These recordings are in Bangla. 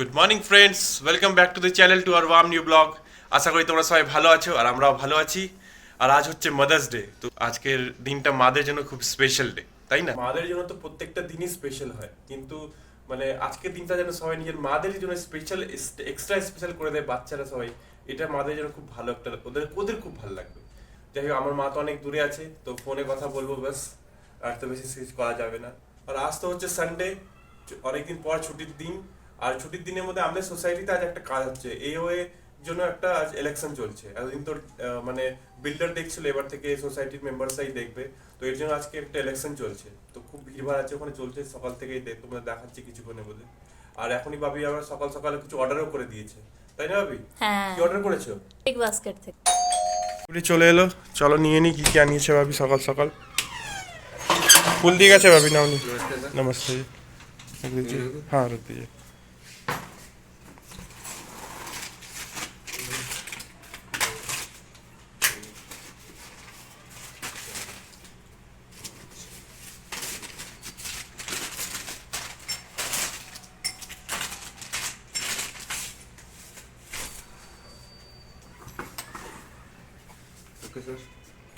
Good morning friends, welcome back to the channel to our warm new blog. আশা করি তোমরা সবাই ভালো আছো আর আমরাও ভালো আছি। আর আজ হচ্ছে মাদার্স ডে, তো আজকের দিনটা মাদের জন্য খুব স্পেশাল ডে, তাই না? মাদের জন্য তো প্রত্যেকটা দিনই স্পেশাল হয়, কিন্তু মানে আজকের দিনটা যেন সবাই নিজের মাদের জন্য স্পেশাল, এক্সট্রা স্পেশাল করে দেয় বাচ্চারা সবাই। এটা মাদের জন্য খুব ভালো একটা, ওদের ওদের খুব ভালো লাগবে। যাই হোক, আমার মা তো অনেক দূরে আছে, তো ফোনে কথা বলবো ব্যাস, আর তো বেশি কিছু করা যাবে না। আর আজ তো হচ্ছে সানডে, অনেকদিন পর ছুটির দিন। আর ছুটির দিনের মধ্যে আমাদের সোসাইটিতে আজ একটা কাজ হচ্ছে, এওএ জন্য একটা আজ ইলেকশন চলছে। এতদিন তো মানে বিল্ডার দেখছিল, এবার থেকে সোসাইটির মেম্বারসরাই দেখবে। তো এর জন্য আজকে একটা ইলেকশন চলছে, তো খুব ভিড়ভাড় আছে ওখানে, চলছে সকাল থেকেই, তোমাদের দেখাচ্ছি কিছুক্ষণের মধ্যে। আর এখনই ভাবি আমরা সকাল সকালে কিছু অর্ডারও করে দিয়েছে, তাই না ভাবি? হ্যাঁ, কি অর্ডার করেছো? বিগ বাস্কেট থেকে। চলে এলো, চলো নিয়ে নি কি কি আনিয়েছে ভাবি সকাল সকাল। ফুল দিয়ে গেছে ভাবি, নাও নি। নমস্তে। হ্যাঁ, রখ দিজিए।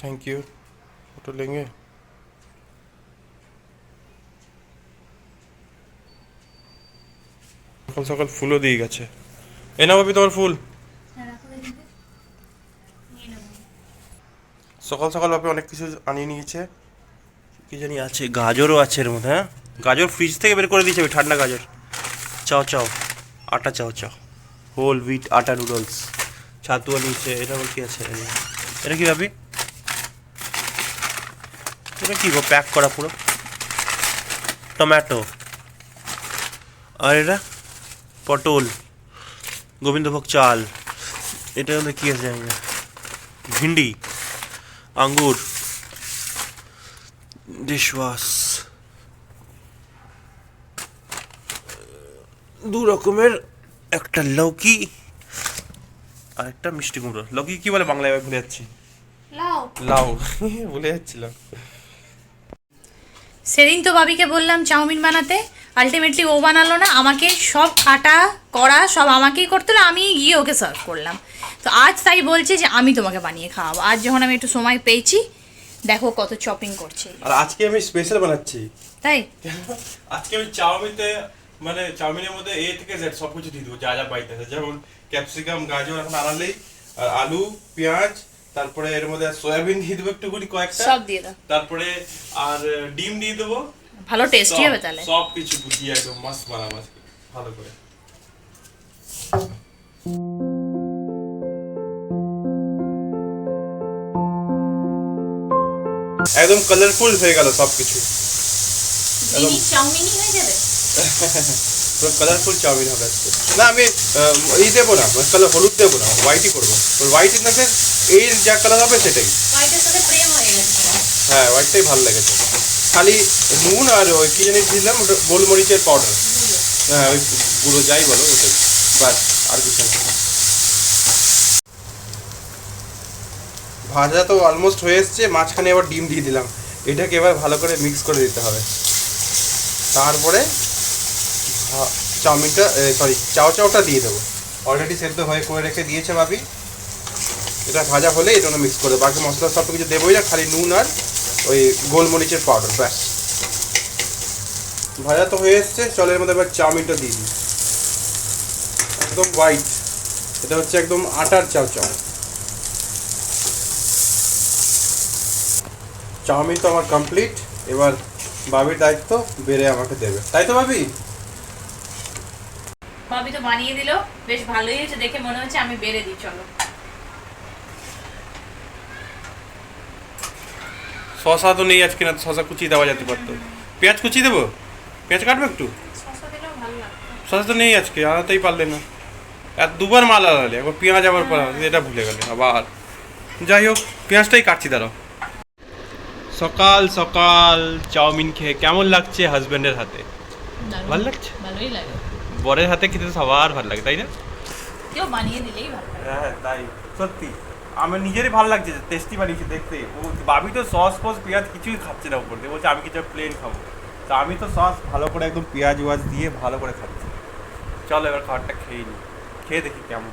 Thank you. फोटो लेंगे। সকাল সকাল ফুলও দিয়ে গেছে। এ না ভাবি তোমার ফুল। সকাল সকাল ভাবে অনেক কিছু আনিয়ে নিয়েছে, কি জানি আছে, গাজরও আছে এর মধ্যে। হ্যাঁ, গাজর ফ্রিজ থেকে বের করে দিয়েছে, ঠান্ডা গাজর। চাও চাও, আটা চাও চাও, হোল হুইট আটা নুডলস, ছাতুয়া নিয়েছে। এটা কি আছে, এটা কি ভাবি? এটা কি প্যাক করা পুরো টমেটো। আর এটা পটল, গোবিন্দভোগ চাল। এটার মধ্যে কি আছে, ভিন্ডি, আঙ্গুর, ডিশওয়াশ, দু রকমের, একটা লৌকি আর একটা মিষ্টি কুমড়ো। লৌকি কি বলে বাংলায় ভুলে যাচ্ছি। লাউ। লাউ ভুলে যাচ্ছিলাম। সেদিন তো ভাবিকে বললাম চাউমিন বানাতে, আলটিমেটলি ও বানালো না, আমাকে সব কাটা করা সব আমাকেই করতে হলো, আমি গিয়ে ওকে সার্ভ করলাম। তো আজ তাই বলছে যে আমি তোমাকে বানিয়ে খাওয়াবো। আজ যখন আমি একটু সময় পেয়েছি, দেখো কত চপিং করছে। আর আজকে আমি স্পেশাল বানাচ্ছি, তাই আজকে আমি চাউমিনতে, মানে চাউমিনের মধ্যে এ থেকে জেড সব কিছু দিয়ে দেবো, যা যা পাইতে আছে। যেমন ক্যাপসিকাম, গাজর এখন আনালেই, আর আলু, পেঁয়াজ, তারপরে এর মধ্যে সয়াবিন দিয়ে দেবো একটুখানি, কয়েকটা সব দিয়ে দাও, তারপরে আর ডিম দিয়ে দেবো। ভালো টেস্টি হবে তাহলে। সব কিছু বুঝিয়ে একদম মাস্ত বানাবো আজকে ভালো করে। একদম কালারফুল হয়ে গেল সবকিছু, মিনি চাউমিনই হয়ে যাবে। পুরো কালারফুল চাউমিন হবে আজকে। না আমি এই দেবো না, কালার হলুদ দেবো না, হোয়াইটই করবো। ওর হোয়াইটের না, এর যা কালার হবে সেটাই। হোয়াইটের সাথে প্রেম হয়ে গেছে। হ্যাঁ, হোয়াইটটাই ভালো লেগেছে। খালি নুন আর ওই কি জানি দিলাম, ওটা গোলমরিচের পাউডার। হ্যাঁ, ওই গুঁড়ো যাই বলো ওটাই, বাস আর কিছু না। ভাজা তো অলমোস্ট হয়ে এসছে, মাঝখানে এবার ডিম দিয়ে দিলাম। এটাকে এবার ভালো করে মিক্স করে দিতে হবে। তারপরে চাউমিনটা, সরি, চাউটা দিয়ে দেবো। অলরেডি সেদ্ধ হয়ে করে রেখে দিয়েছে ভাবি। এটা ভাজা হলে এটা মিক্স করে, বাকি মশলা সব কিছু দেবোই না, খালি নুন আর ওই গোলমরিচের পাউডার, ব্যাস। ভাজা তো হয়ে এসছে, চলো এর মধ্যে এবার চাউমিনটা দিয়ে দিই। একদম হোয়াইট, এটা হচ্ছে একদম আটার চাউ। চাউমিন তো আমার কমপ্লিট, এবার ভাবির দায়িত্ব বেড়ে আমাকে দেবে, তাই তো ভাবি? ভাবি তো বানিয়ে দিল, বেশ ভালোই হয়েছে, দেখে মনে হচ্ছে আমি বেড়ে দিই। চলো, শশা তো নেই আজকে, না শশা কুচি দেওয়া যেতে পারতো। পেঁয়াজ কুচি দেবো, পেঁয়াজ কাটবো একটু। শসা দিলেও ভালো লাগতো। শশা তো নেই আজকে, আনাতেই পারলে না। আর দুবার মাল আনালে, একবার পেঁয়াজ আবার পর এটা ভুলে গেলে আবার। যাই হোক, পেঁয়াজটাই কাটছি, দাঁড়াও। সকাল সকাল চাউমিন খেয়ে কেমন লাগছে হাজব্যান্ডের হাতে? ভালো লাগছে? ভালোই লাগে। বরের হাতে খেতে তো সবার ভালো লাগে, তাই না? কেউ বানিয়ে দিলেই ভালো লাগে। হ্যাঁ তাই, সত্যি আমার নিজেরই ভালো লাগছে, টেস্টি বানিয়েছে দেখতে। ও ভাবি তো সস ফস পেঁয়াজ কিছুই খাচ্ছে না উপর দিয়ে, বলছে আমি কিছু প্লেন খাবো। তা আমি তো সস ভালো করে একদম পেঁয়াজ ওয়াজ দিয়ে ভালো করে খাচ্ছি। চলো এবার খাবারটা খেয়ে নিই, খেয়ে দেখি কেমন।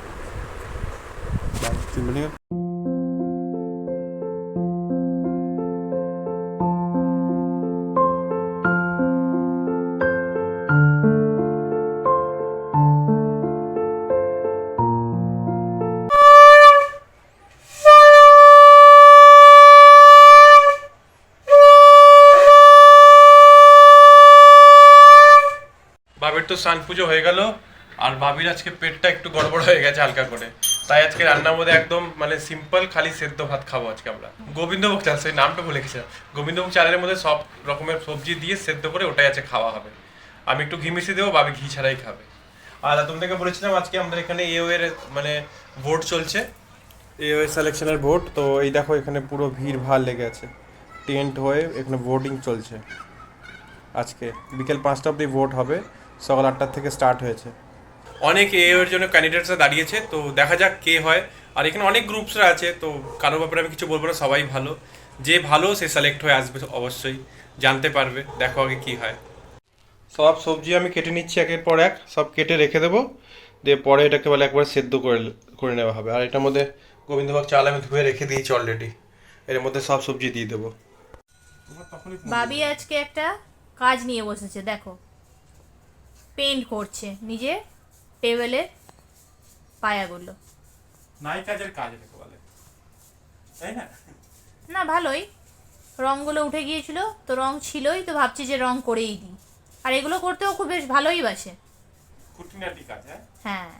বাবির তো স্নান পুজো হয়ে গেল, আর বাবির আজকে পেটটা একটু গড়বড় হয়ে গেছে হালকা করে, তাই আজকে রান্নার মধ্যে একদম মানে সিম্পল খালি সেদ্ধ ভাত খাবো আজকে আমরা। গোবিন্দভোগ চাল, সেই নামটা ভুলে গেছিলাম। গোবিন্দভোগ চালের মধ্যে সব রকমের সবজি দিয়ে সেদ্ধ করে ওটাই আছে খাওয়া হবে। আমি একটু ঘি মিশিয়ে দেবো, বাবি ঘি ছাড়াই খাবে। আর তোমাদেরকে বলেছিলাম আজকে আমাদের এখানে এও এর মানে ভোট চলছে, এও এর সিলেকশনের ভোট। তো এই দেখো এখানে পুরো ভিড় ভাড় লেগে আছে, টেন্ট হয়ে এখানে ভোটিং চলছে। আজকে বিকেল 5টা অবধি ভোট হবে, সকাল 8টার থেকে স্টার্ট হয়েছে। অনেক এর জন্য ক্যান্ডিডেটসরা দাঁড়িয়েছে, তো দেখা যাক কে হয়। আর এখানে অনেক গ্রুপসরা আছে, তো কারোর ব্যাপারে আমি কিছু বলবো না, সবাই ভালো। যে ভালো সে সিলেক্ট হয়ে আসবে, অবশ্যই জানতে পারবে। দেখো আগে কি হয়। সব সবজি আমি কেটে নিচ্ছি একের পর এক, সব কেটে রেখে দেবো, দিয়ে পরে এটাকে বলে একবার সেদ্ধ করে নেওয়া হবে। আর এটার মধ্যে গোবিন্দভোগ চাল আমি ধুয়ে রেখে দিয়েছি অলরেডি, এর মধ্যে সব সবজি দিয়ে দেবো। বাবি আজকে একটা কাজ নিয়ে বসেছে, দেখো পেন্ট করছে নিজে টেবিলের পায়াগুলো। নাই কাজের কাজ রেখে বলে, তাই না? না ভালোই, রঙগুলো উঠে গিয়েছিল তো, রং ছিলই তো, ভাবছি যে রং করেই দিই। আর এগুলো করতেও খুব বেশ ভালোই বাসে। খুঁটিনাটি কাজ, হ্যাঁ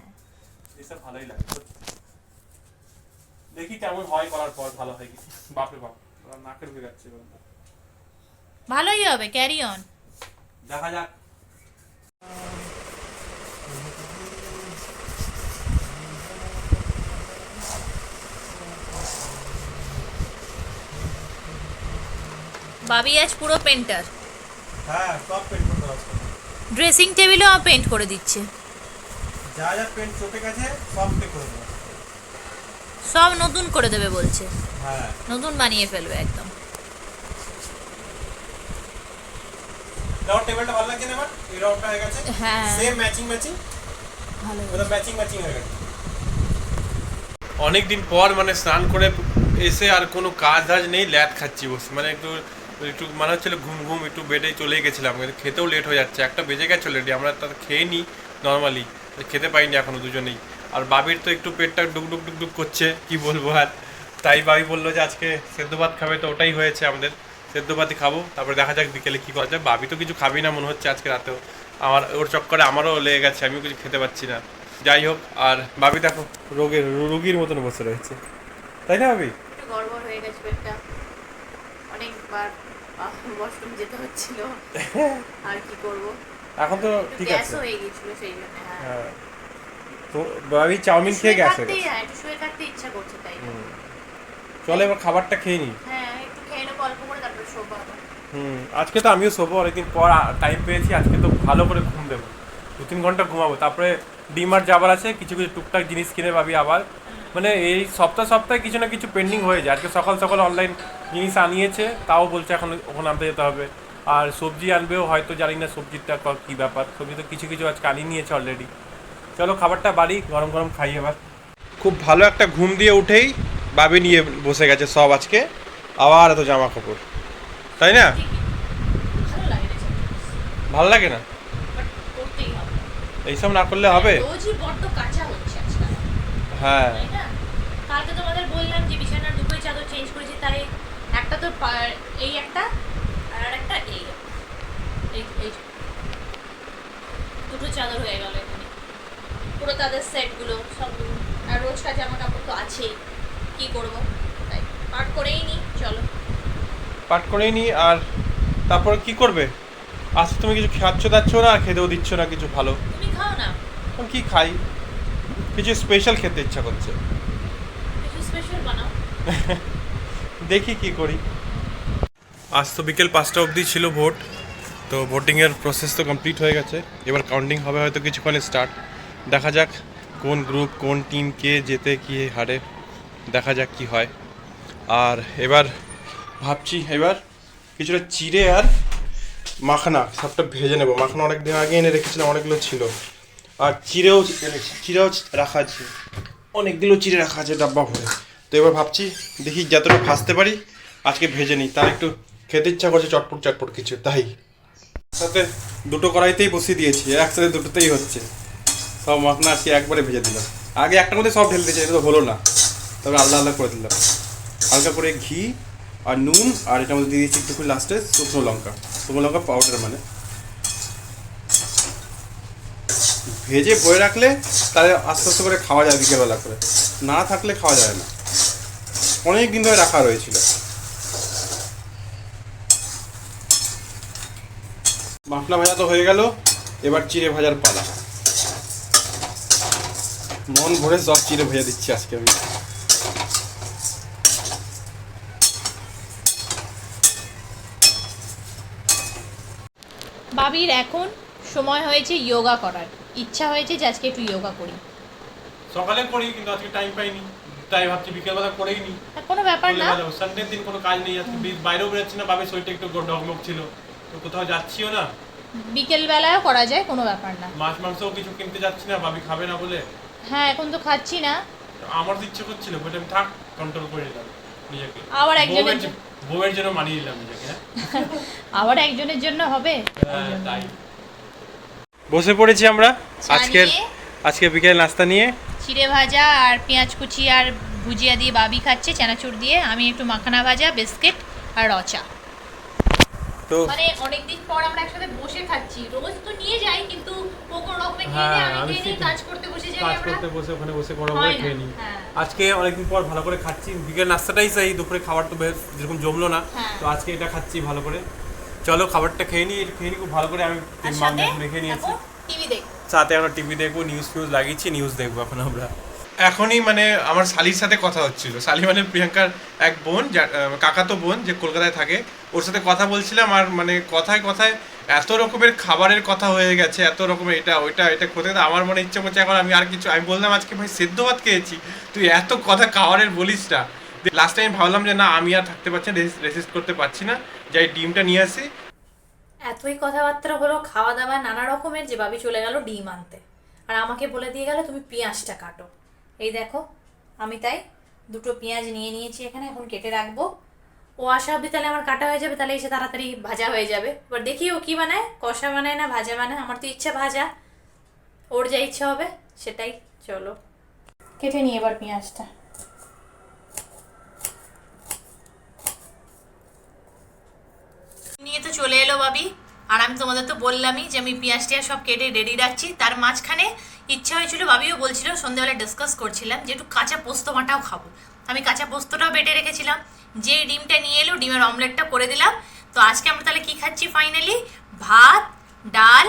এসব ভালোই লাগে। দেখি কেমন হয়, করার পর ভালো হয় কি। বাপরে বাপ, নাকের হয়ে যাচ্ছে। ভালোই হবে, ক্যারি অন। দেখা যাক। বাবি আজ পুরো পেন্টার, হ্যাঁ সব পেন্ট করতে হবে। ড্রেসিং টেবিলও পেন্ট করে দিচ্ছে। যা যা পেন্ট চটে গেছে সব পেন্ট করে দেবো, সব নতুন করে দেবে বলছে। হ্যাঁ নতুন বানিয়ে ফেলবে একদম। দাও, টেবিলটা ভালো লাগছে না আমার, এই রংটা হয়ে গেছে। হ্যাঁ সেম ম্যাচিং ভালো। পুরো ম্যাচিং হয়ে গেছে। অনেক দিন পর মানে স্নান করে এসে আর কোনো কাজ নেই, ল্যাদ খাচ্ছি বসে, মানে একটু একটু মনে হচ্ছিল ঘুম একটু বেডে চলে গেছিলাম, কিন্তু খেতেও লেট হয়ে যাচ্ছে। একটা বেজে গেছে অলরেডি, আমরা তার খেয়ে নিই নর্মালি, খেতে পাইনি এখনো দুজনেই। আর বাবির তো একটু পেটটা ডুক করছে, কি বলবো আর। তাই বাবি বললো যে আজকে সেদ্ধ ভাত খাবে, তো ওটাই হয়েছে আমাদের, সেদ্ধ ভাতই খাবো। তারপরে দেখা যাক বিকেলে কী করা যায়। বাবি তো কিছু খাবি না মনে হচ্ছে আজকে রাতেও, আমার ওর চক্করে আমারও লেগে গেছে, আমিও কিছু খেতে পাচ্ছি না। যাই হোক, আর বাবি দেখো রোগীর মতন বসে রয়েছে, তাই না বাবি? একটু গড়বড় হয়ে গেছে পেটটা, অনেকবার ওয়াশরুম যেতে হচ্ছিল, আর কি করব। এখন তো ঠিক আছে, গ্যাসও হয়ে গিয়েছিল সেই জন্য। হ্যাঁ তো বাবি চাউমিন খেয়ে গ্যাস হয়ে গেছে। হ্যাঁ একটু শুয়ে থাকতে ইচ্ছা করছে, তাই চলো এবার খাবারটা খেয়ে নিই। হ্যাঁ একটু খেয়ে নেবো অল্প করে, তারপরে শোবো আবার। আজকে তো আমিও শোবো, অনেকদিন পর টাইম পেয়েছি, আজকে তো ভালো করে ঘুম দেবো, 2-3 ঘন্টা ঘুমাবো। তারপরে ডিমার্ট যাবার আছে, কিছু টুকটাক জিনিস কিনে পাবি আবার, মানে এই সপ্তাহে কিছু না কিছু পেন্ডিং হয়ে যায়। আজকে সকাল অনলাইন জিনিস আনিয়েছে, তাও বলছে এখন ওখানে আনতে যেতে হবে। আর সবজি আনবেও হয়তো, জানি না সবজিটা কী ব্যাপার, সবজি তো কিছু আজকে আনিয়ে নিয়েছে অলরেডি। চলো খাবারটা বাড়ি, গরম খাই এবার। খুব ভালো একটা ঘুম দিয়ে উঠেই বাবি নিয়ে বসে গেছে সব আজকে, আবার এত জামা কাপড়, তাই না? ভালো লাগে না এইসব না করলে হবে। রোজই বড্ড কাঁচা হচ্ছে আজকাল, হ্যাঁ তাই না? কালকে তোমাদের বললাম যে বিছানার দুটোই চাদর চেঞ্জ করেছি, তাই একটা তো এই একটা আর একটা এই দুটো চাদর হয়ে গেল এখানে, পুরো তাদের সেটগুলো সবগুলো। আর রোজকার জামা কাপড় তো আছেই, কি করব, তাই পাট করেই নি। চলো পাঠ করেই নি। আর তারপর কি করবে? আজকে তুমি কিছু দাচ্ছ না, খেতেও দিচ্ছ না কিছু ভালো। তুমি খাও না। আমি কি খাই? কিছু স্পেশাল খেতে ইচ্ছা করছে, কিছু স্পেশাল বানাও। দেখি কি করি। আজ তো বিকেল 5টা অবধি ছিল ভোট, তো ভোটিংয়ের প্রসেস তো কমপ্লিট হয়ে গেছে, এবার কাউন্টিং হবে হয়তো কিছুক্ষণে স্টার্ট। দেখা যাক কোন গ্রুপ কোন টিম কে জেতে কি হারে, দেখা যাক কি হয়। আর এবার ভাবছি এবার কিছুটা চিড়ে আর মাখানা সবটা ভেজে নেবো। মাখানা অনেক দিন আগে এনে রেখেছিলাম, অনেকগুলো ছিল, আর চিড়েও রাখা আছে, অনেকগুলো চিড়ে রাখা আছে ডাব্বা ভরে। তো এবার ভাবছি দেখি যতটা ভাজতে পারি আজকে ভেজে নিই, তার একটু খেতে ইচ্ছা করছে চটপট চটপট কিছু, তাই সাথে দুটো কড়াইতেই বসিয়ে দিয়েছি, একসাথে দুটোতেই হচ্ছে। সব মাখনা আজকে একবারে ভেজে দিলাম, আগে একটা মধ্যে সব ঢেলতে চাই, এটা তো হলো না, তবে আলাদা আলাদা করে দিলাম। হালকা করে ঘি আর নুন, আর এটার মধ্যে দিয়ে দিয়েছি একটু লাস্টে শুকনো লঙ্কা পাউডার, মানে ভেজে বয়ে রাখলে তাহলে আস্তে আস্তে করে খাওয়া যায়, বিকেলবেলা করে না থাকলে খাওয়া যায় না, অনেক দিন ধরে রাখা রয়েছিল। মাখনা ভাজা তো হয়ে গেল, এবার চিড়ে ভাজার পালা। মন ভরে সব চিড়ে ভেজে দিচ্ছি আজকে আমি। বাবির এখন সময় হয়েছে যোগা করার, ইচ্ছা হয়েছে যে আজকে একটু যোগা করি। সকালে করি কিন্তু আজকে টাইম পাইনি, তাই ভাবছি বিকেলবেলা করেই নি। কোনো ব্যাপার না, সানডে দিন কোনো কাজ নেই, আজকে বাইরেও বেরোচ্ছি না, বাবার শরীরটা একটু ডগমগ ছিল, তো কোথাও যাচ্ছিও না। বিকেল বেলায় করা যায়, কোনো ব্যাপার না। মাছ মাংসও কিছু কিনতে যাচ্ছি না, বাবি খাবে না বলে। হ্যাঁ এখন তো খাচ্ছি না, আমার তো ইচ্ছে করছিল, বলে আমি থাক কন্ট্রোল করে নিলাম নিজেকে। আবার একজনের বউয়ের জন্য মানিয়ে নিলাম নিজেকে। আবার একজনের জন্য হবে, তাই বসে পড়েছি আমরা আজকে বিকেল নাস্তা নিয়ে। চিড়ে ভাজা আর পেঁয়াজ কুচি আর ভুজিয়া দিয়ে বাবি খাচ্ছে, চানাচুর দিয়ে, আমি একটু মাখানা ভাজা, বিস্কিট আর রচা। তো মানে অনেকদিন পর আমরা একসাথে বসে খাচ্ছি, রোজ তো নিয়ে যাই কিন্তু কোকো রকমে খেয়ে নিই, আমি খেয়ে নিই, কাজ করতে বসে যাই, কাজ করতে বসে ওখানে বসে গরম করে খেয়ে নিই। আজকে অনেকদিন পর ভালো করে খাচ্ছি, বিকেল নাস্তাটাই চাই, দুপুরে খাবার তো বেশ যেরকম জমলো না, তো আজকে এটা খাচ্ছি ভালো করে। চলো খাবারটা খেয়ে নিই, খুব ভালো করে। আমি মেখে নিয়েছি, টিভি দেখ, সাথে আমরা টিভি দেখবো, নিউজ লাগিয়েছি, নিউজ দেখবো এখন আমরা। এখনই মানে আমার শালির সাথে কথা হচ্ছিল, শালি মানে প্রিয়াঙ্কার এক বোন, কাকাতো বোন যে কলকাতায় থাকে, ওর সাথে কথা বলছিলাম। আর মানে কথায় কথায় এত রকমের খাবারের কথা হয়ে গেছে, এত রকমের এটা ওইটা খেতে আমার মনে ইচ্ছে করছে এখন আমি আর কিছু, আমি বললাম আজকে ভাই সেদ্ধ ভাত খেয়েছি, তুই এত কথা খাবারের বলিস না। লাস্ট টাইম ভাবলাম যে না আমি আর থাকতে পারছি না, রেসিস্ট করতে পারছি না, যাই ডিমটা নিয়ে আসি। এতই কথাবার্তা হলো খাওয়া দাওয়া নানা রকমের যে বাবি চলে গেল ডিম আনতে, আর আমাকে বলে দিয়ে গেল তুমি পেঁয়াজটা কাটো। এই দেখো আমি তাই দুটো পেঁয়াজ নিয়ে নিয়েছি এখানে, এখন কেটে রাখবো। ও আসা অবধি তাহলে আমার কাটা হয়ে যাবে, তাহলে এসে তাড়াতাড়ি ভাজা হয়ে যাবে। এবার দেখি ও কী বানায়, কষা বানায় না ভাজা বানায়, আমার তো ইচ্ছা ভাজা, ওর যা ইচ্ছা হবে সেটাই। চলো কেটে নিই এবার পেঁয়াজটা। নিয়ে তো চলে এলো বাবি, আর আমি তোমাদের তো বললামই যে আমি পেঁয়াজ টিয়াজ সব কেটে রেডি রাখছি। তার মাঝখানে ইচ্ছা হয়েছিল, বাবিও বলছিল, সন্ধ্যেবেলা ডিসকাস করছিলাম যে একটু কাঁচা পোস্ত বাটাও খাবো। আমি কাঁচা পোস্তটাও বেটে রেখেছিলাম, যে ডিমটা নিয়ে এলো ডিমের অমলেটটা করে দিলাম। তো আজকে আমরা তাহলে কী খাচ্ছি ফাইনালি, ভাত, ডাল,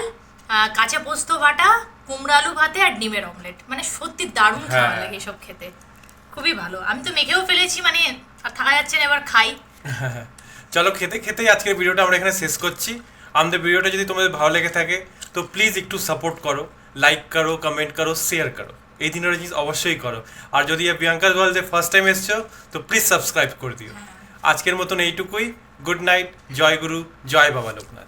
কাঁচা পোস্ত বাটা, কুমড়ো আলু ভাতে আর ডিমের অমলেট। মানে সত্যি দারুণ খাওয়া লাগে এসব খেতে, খুবই ভালো। আমি তো মেখেও ফেলেছি, মানে আর থাকা যাচ্ছে না, এবার খাই। চলো খেতে খেতেই আজকের ভিডিওটা আমরা এখানে শেষ করছি। আমাদের ভিডিওটা যদি তোমাদের ভালো লেগে থাকে তো প্লিজ একটু সাপোর্ট করো, লাইক করো, কমেন্ট করো, শেয়ার করো, এই তিনটা জিনিস অবশ্যই করো। আর যদি প্রিয়াঙ্কার গর্লসে ফার্স্ট টাইম এসছো তো প্লিজ সাবস্ক্রাইব করে দিও। আজকের মতন এইটুকুই, গুড নাইট, জয় গুরু, জয় বাবা লোকনাথ।